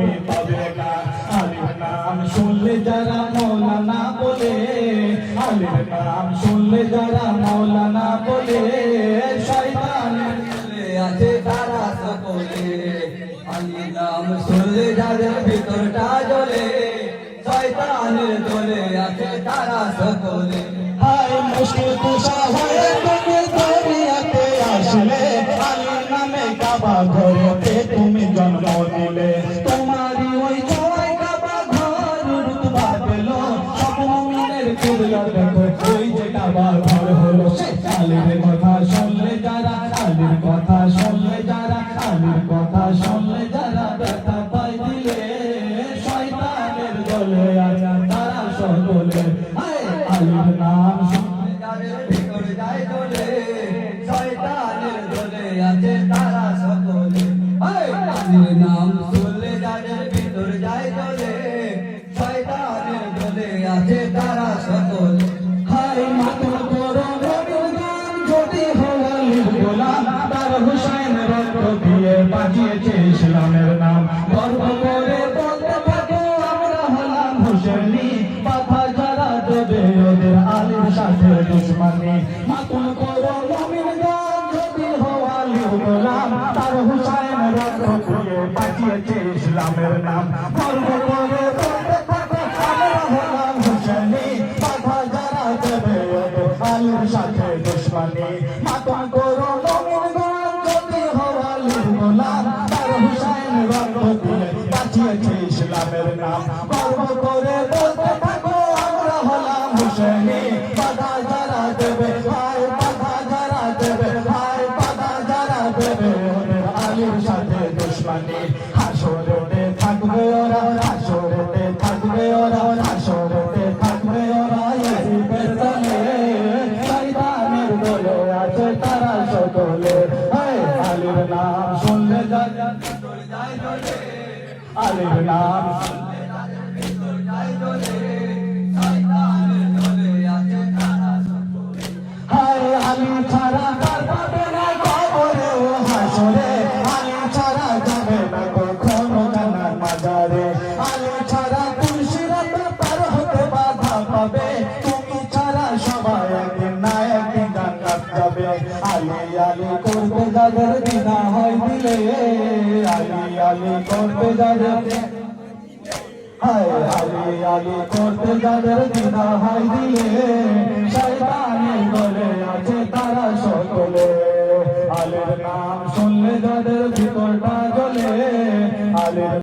তুমি পাবে না। আলীর নাম শুনলে যারা মৌলানা বলে, আলীর নাম শুনলে যারা মৌলানা বলে, শয়তানের দলে আছে তারা সকলে। আলীর নাম শুনলে যাদের ভিতরটা জ্বলে, শয়তানের দলে আছে তারা সকলে। হায় মুশকিল কুশা হয়ে তুমি দুনিয়াতে আসলে, আলীর নামে কাবা ঘরেতে তুমি জন্ম নিলে। তোমারই ওই জয় কাবা ঘর রুতবা পেল, সব মুমিনের কিবলা দেখো ওই যে কাবা ঘর হলো। আলীর কথা শুনলে যারা, আলীর কথা শুনলে যারা, আলীর কথা শুনলে যারা ব্যথা পাই দিলে, শয়তানের দলে আছে তারা সকলে। আলীর নাম শুনলে যাদের ভিতর যায় চলে, শয়তানের দলে আছে তারা সকলে। আলীর নাম শুনলে যাদের ভিতর যায় চলে, শয়তানের দলে আছে তারা সকলে। হায় মাতুল করো নবীর গান যদি হয় আলীর গোলাম, তার হুসাইন রক্ত দিয়ে বাঁচিয়েছে ইসলামের নাম। গর্ব করে বলতে থাকো আমরা হলাম হুসেনি, বাধা যারা দেবে ওদের আলীর সাথে দুশমনি। মাতুল করো নবীর গান যদি হয় আলীর গোলাম, তার হুসাইন রক্ত দিয়ে বাঁচিয়েছে ইসলামের নাম। গর্ব করে বলতে থাকো আমরা হলাম হুসেনি, বাধা যারা দেবে ওদের আলীর সাথে দুশমনি। মাতুল করো নবীর গান যদি হয় আলীর গোলাম, তার হুসাইন রক্ত দিয়ে বাঁচিয়েছে ইসলামের নাম। গর্ব করে বলতে থাকো আমরা হলাম হুসেনি, বাধা যারা দেবে, হায় বাধা যারা দেবে, হায় বাধা যারা দেবে ওদের আলীর সাথে দুশমনি। হাসরেতে থাকবে ওরা, হাসরেতে থাকবে ওরা, হাসরেতে থাকবে ওরা ইয়াজিদের দলে, শয়তানের দলে আছে তারা সকলে। আলীর নাম শুনলে যাদের ভিতর যায় জ্বলে, আলীর নাম শুনলে যাদের ভিতর যায় জ্বলে, শয়তানের দলে আছে তারা সকলে। হায় আলী ছাড়া তার পাবে না কবরে ও হাসরে, আলী ছাড়া যাবে না কখনো জান্নাত মাজারে। আলী ছাড়া তুলসিরাতে পার হতে বাধা পাবে, তুমি ছাড়া সবাই একদিন না একদিন জান্নাত যাবে। আলী আলী করতে যাদের বিনা হয় দিলে, আলী আলী করতে যাদের, হায় আলী আলী করতে যাদের বিনা হয় দিলে, শয়তানের দলে আছে তারা সকলে। আলীর নাম শুনলে যাদের ভিতরটা জ্বলে, আলীর